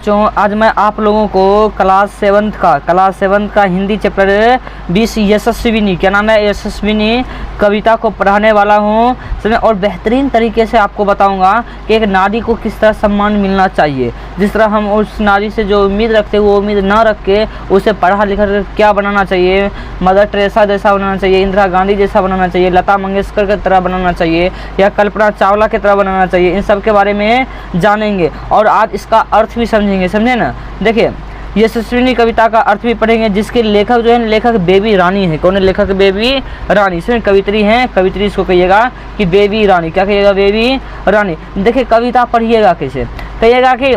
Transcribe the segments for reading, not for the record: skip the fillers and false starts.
बच्चों, आज मैं आप लोगों को क्लास सेवन्थ का हिंदी चैप्टर 20 यशस्विनी, क्या नाम है, यशस्विनी कविता को पढ़ाने वाला हूँ समझे। और बेहतरीन तरीके से आपको बताऊंगा कि एक नारी को किस तरह सम्मान मिलना चाहिए। जिस तरह हम उस नारी से जो उम्मीद रखते हैं वो उम्मीद ना रख के उसे पढ़ा लिखा कर क्या बनाना चाहिए, मदर टेरेसा जैसा बनाना चाहिए, इंदिरा गांधी जैसा बनाना चाहिए, लता मंगेशकर की तरह बनाना चाहिए या कल्पना चावला की तरह बनाना चाहिए, इन सब के बारे में जानेंगे और आज इसका अर्थ भी समझेंगे, समझे ना। देखिए, यशस्विनी कविता का अर्थ भी पढ़ेंगे, जिसके लेखक जो है लेखक बेबी रानी है। कौन है लेखक? बेबी रानी। इसमें कवित्री हैं, कवित्री इसको कहिएगा कि बेबी रानी। क्या कहिएगा? बेबी रानी। देखिए कविता पढ़िएगा कैसे, कहिएगा कि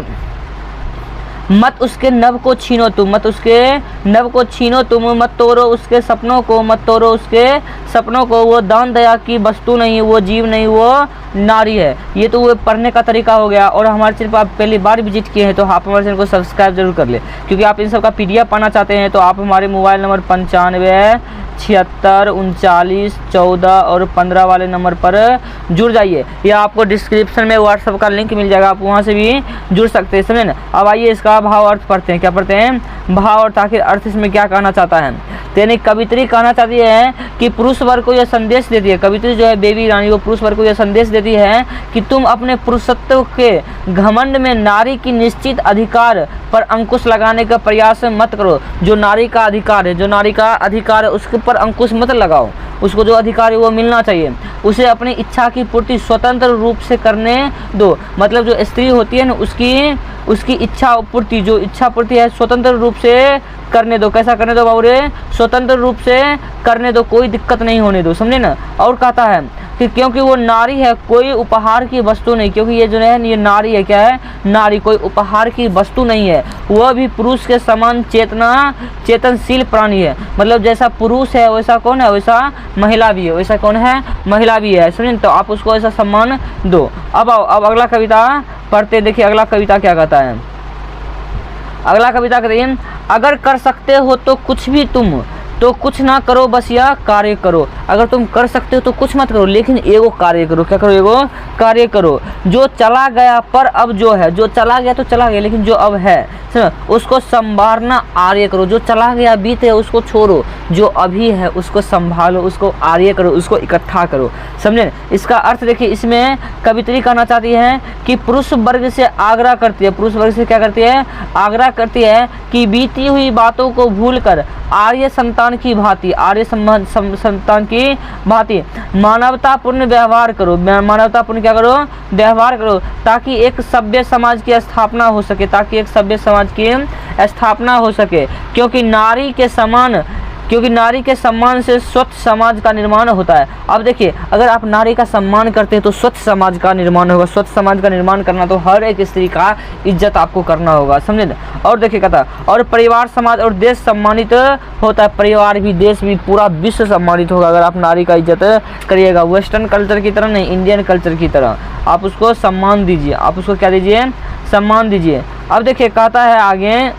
मत उसके नभ को छीनो तुम, मत उसके नभ को छीनो तुम, मत तोड़ो उसके सपनों को, मत तोड़ो उसके सपनों को, वो दान दया की वस्तु नहीं, वो जीव नहीं, वो नारी है। ये तो वो पढ़ने का तरीका हो गया। और हमारे चैनल पर आप पहली बार विजिट किए हैं तो आप हमारे चैनल को सब्सक्राइब जरूर कर ले, क्योंकि आप इन सब का PDF पाना चाहते हैं तो आप हमारे मोबाइल नंबर 95 76 39 14 और 15 वाले नंबर पर जुड़ जाइए, या आपको डिस्क्रिप्शन में व्हाट्सएप का लिंक मिल जाएगा, आप वहाँ से भी जुड़ सकते हैं, समझे ना। अब आइए इसका भाव अर्थ पढ़ते हैं। क्या पढ़ते हैं? भाव और ताकि अर्थ इसमें क्या कहना चाहता है। यानी कवित्री कहना चाहती है कि पुरुष वर्ग को यह संदेश देती है, कवित्री जो है बेबी रानी वो पुरुष वर्ग को यह संदेश देती है कि तुम अपने पुरुषत्व के घमंड में नारी की निश्चित अधिकार पर अंकुश लगाने का प्रयास मत करो। जो नारी का अधिकार है, जो नारी का अधिकार है उसके पर अंकुश मत लगाओ। उसको जो अधिकार है वो मिलना चाहिए। उसे अपनी इच्छा की पूर्ति स्वतंत्र रूप से करने दो। मतलब जो स्त्री होती है ना उसकी इच्छा पूर्ति, जो इच्छा पूर्ति है स्वतंत्र रूप से करने दो। कैसा करने दो बाबू रे? स्वतंत्र रूप से करने दो, कोई दिक्कत नहीं होने दो, समझे ना। और कहता है कि क्योंकि वो नारी है, कोई उपहार की वस्तु नहीं, क्योंकि ये जो है ये नारी है, क्या है? नारी, कोई उपहार की वस्तु नहीं है। वह भी पुरुष के समान चेतनशील प्राणी है। मतलब जैसा पुरुष है वैसा कौन है? वैसा महिला भी है। वैसा कौन है? महिला भी है, समझे। तो आप उसको ऐसा सम्मान दो। अब अगला कविता पढ़ते। देखिए अगला कविता क्या कहता है। अगला कविता कहते हैं, अगर कर सकते हो तो कुछ भी तुम, तो कुछ ना करो बस यह कार्य करो। अगर तुम कर सकते हो तो कुछ मत करो, लेकिन एगो कार्य करो। क्या करो? एगो कार्य करो। जो चला गया पर अब जो है, जो चला गया तो चला गया, लेकिन जो अब है उसको संभालना आर्य करो। जो चला गया बीत है उसको छोड़ो, जो अभी है उसको संभालो, उसको आर्य करो, उसको इकट्ठा करो, समझे। इसका अर्थ देखिए, इसमें कवित्री कहना चाहती है कि पुरुष वर्ग से आग्रह करती है, पुरुष वर्ग से क्या करती है? आग्रह करती है कि बीती हुई बातों को भूलकर आर्य संतान की भांति, आर्य संतान की भांति मानवतापूर्ण व्यवहार करो। मानवतापूर्ण क्या करो? व्यवहार करो, ताकि एक सभ्य समाज की स्थापना हो सके, ताकि एक सभ्य समाज की स्थापना हो सके। क्योंकि नारी के सम्मान से स्वच्छ समाज का निर्माण होता है। अब देखिए, अगर आप नारी का सम्मान करते हैं तो स्वच्छ समाज का निर्माण होगा। स्वच्छ समाज का निर्माण करना तो हर एक स्त्री का इज्जत आपको करना होगा, समझे। और देखिए कहता, और परिवार, समाज और देश सम्मानित होता है। परिवार भी, देश भी, पूरा विश्व सम्मानित होगा अगर आप नारी का इज्जत करिएगा। वेस्टर्न कल्चर की तरह नहीं, इंडियन कल्चर की तरह आप उसको सम्मान दीजिए। आप उसको क्या दीजिए? सम्मान दीजिए। अब देखिए कहता है आगे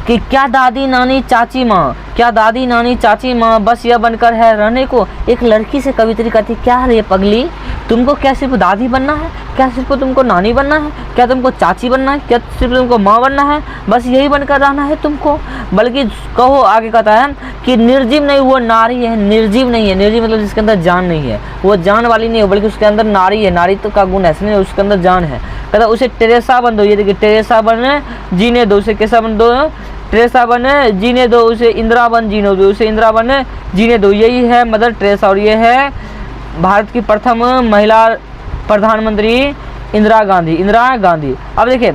कि क्या दादी नानी चाची माँ, क्या दादी नानी चाची माँ बस यह बनकर है रहने को। एक लड़की से कवित्री कहती, क्या रे पगली, तुमको क्या सिर्फ दादी बनना है? क्या सिर्फ तुमको नानी बनना है? क्या तुमको चाची बनना है? क्या सिर्फ तुमको माँ बनना है? बस यही बनकर रहना है तुमको? बल्कि कहो, आगे कहता है कि निर्जीव नहीं, वो नारी है, निर्जीव नहीं है। निर्जीव मतलब जिसके अंदर जान नहीं है, वो जान वाली नहीं है, बल्कि उसके अंदर नारी है, नारीत्व का गुण है, समझे, उसके अंदर जान है। कहता उसे टेरेसा बन दो। ये देखिए, टेरेसा बन जीने दो। उसे कैसा बन दो? टेरेसा बन जीने दो। उसे इंदिरा बन जीने दो। उसे इंदिरा बन जीने दो। यही है मदर टेरेसा और ये है भारत की प्रथम महिला प्रधानमंत्री इंदिरा गांधी। अब देखिए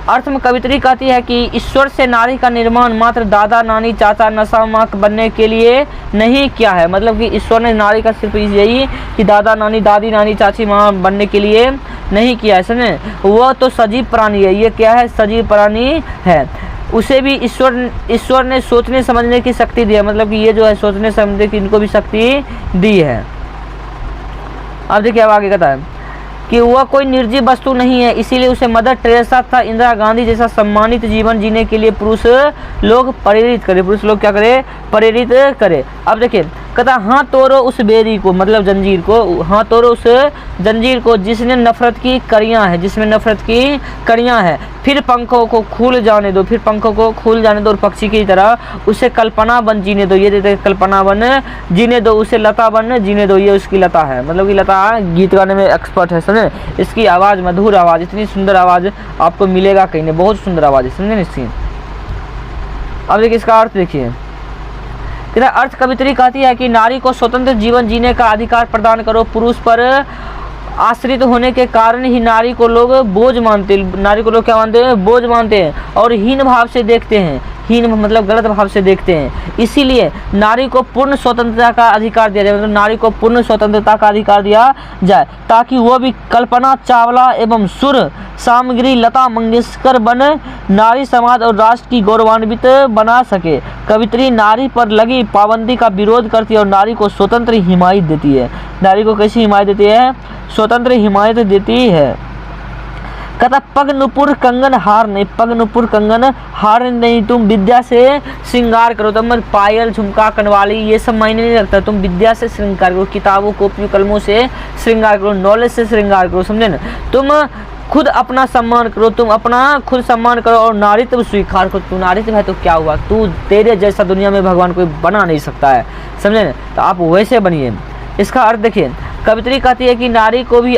अर्थ में कवित्री कहती है कि ईश्वर से नारी का निर्माण मात्र दादा नानी चाचा नशा माँ बनने के लिए नहीं किया है। मतलब कि ईश्वर ने नारी का सिर्फ यही कि दादा नानी, दादी नानी, चाची माँ बनने के लिए नहीं किया है, समझे। वो तो सजीव प्राणी है। ये क्या है? सजीव प्राणी है। उसे भी ईश्वर ने सोचने समझने की शक्ति दी है। मतलब कि ये जो है सोचने समझने की इनको भी शक्ति दी है। अब देखिए अब आगे कहता है कि वह कोई निर्जीव वस्तु नहीं है, इसीलिए उसे मदर टेरेसा तथा इंदिरा गांधी जैसा सम्मानित जीवन जीने के लिए पुरुष लोग प्रेरित करें। पुरुष लोग क्या करें? प्रेरित करें। अब देखिए कहता हाँ तोड़ो उस बेड़ी को, मतलब जंजीर को, हाँ तोड़ो उस जंजीर को जिसने नफरत की कड़ियाँ हैं, जिसमें नफरत की कड़ियाँ हैं। फिर पंखों को खुल जाने दो, फिर पंखों को खुल जाने दो और पक्षी की तरह उसे कल्पना बन जीने दो। ये देते कल्पना बन जीने दो, उसे लता बन जीने दो। ये उसकी लता है, मतलब कि लता गीत गाने में एक्सपर्ट है, समझे। इसकी आवाज़, मधुर आवाज़, इतनी सुंदर आवाज़ आपको मिलेगा कहीं नहीं, बहुत सुंदर आवाज़ है, समझे इसकी। अब देखिए इसका अर्थ देखिए, तेरा अर्थ कवित्री कहती है कि नारी को स्वतंत्र जीवन जीने का अधिकार प्रदान करो। पुरुष पर आश्रित होने के कारण ही नारी को लोग बोझ मानते, नारी को लोग क्या मानते हैं, बोझ मानते हैं और हीन भाव से देखते हैं। हीन मतलब गलत भाव से देखते हैं। इसीलिए नारी को पूर्ण स्वतंत्रता का अधिकार दिया जाए, मतलब नारी को पूर्ण स्वतंत्रता का अधिकार दिया जाए ताकि वो भी कल्पना चावला एवं सुर सामग्री लता मंगेशकर बन नारी समाज और राष्ट्र की गौरवान्वित बना सके। कवित्री नारी पर लगी पाबंदी का विरोध करती है और नारी को स्वतंत्र हिमायत देती है। नारी को कैसी हिमायत देती है, स्वतंत्र हिमायत देती है। कहता पग नुपुर कंगन हार नहीं, पग नुपुर कंगन हार नहीं, तुम विद्या से श्रृंगार करो। तो मैं पायल झुमका कनवाली ये सब मायने नहीं रखता, तुम विद्या से श्रृंगार करो, किताबों कॉपियों कलमों से श्रृंगार करो, नॉलेज से श्रृंगार करो, समझे ना। तुम खुद अपना सम्मान करो, तुम अपना खुद सम्मान करो और नारीत्व स्वीकार करो। तू नारीत्व है तो क्या हुआ, तू तेरे जैसा दुनिया में भगवान कोई बना नहीं सकता है, समझे ना। तो आप वैसे बनिए। इसका अर्थ देखिए, कवित्री कहती है कि नारी को भी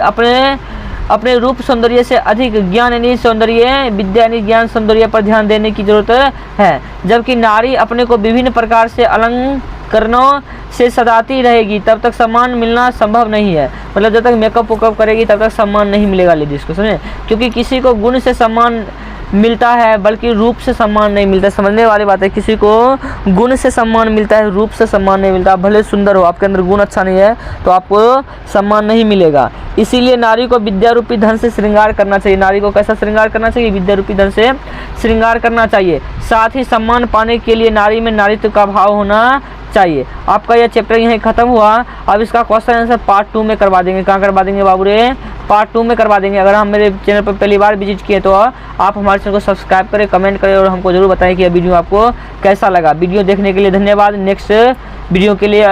अपने रूप सौंदर्य से अधिक ज्ञान यानी सौंदर्य, विद्या यानी ज्ञान सौंदर्य पर ध्यान देने की जरूरत है। जबकि नारी अपने को विभिन्न प्रकार से अलंकरणों से सजाती रहेगी तब तक सम्मान मिलना संभव नहीं है। मतलब जब तक मेकअप वेकअप करेगी तब तक सम्मान नहीं मिलेगा लेडीज को, समझे। क्योंकि किसी को गुण से सम्मान मिलता है बल्कि रूप से सम्मान नहीं मिलता। समझने वाली बात है, किसी को गुण से सम्मान मिलता है, रूप से सम्मान नहीं मिलता। भले सुंदर हो, आपके अंदर गुण अच्छा नहीं है तो आपको सम्मान नहीं मिलेगा। इसीलिए नारी को विद्या रूपी धन से श्रृंगार करना चाहिए। नारी को कैसा श्रृंगार करना चाहिए, विद्या रूपी धन से श्रृंगार करना चाहिए। साथ ही सम्मान पाने के लिए नारी में नारीत्व का भाव होना चाहिए। आपका यह चैप्टर यहीं खत्म हुआ। अब इसका क्वेश्चन आंसर पार्ट 2 में करवा देंगे। कहाँ करवा देंगे बाबू रे, पार्ट 2 में करवा देंगे। अगर हम मेरे चैनल पर पहली बार विजिट किए तो आप हमारे चैनल को सब्सक्राइब करें, कमेंट करें और हमको जरूर बताएं कि यह वीडियो आपको कैसा लगा। वीडियो देखने के लिए धन्यवाद। नेक्स्ट वीडियो के लिए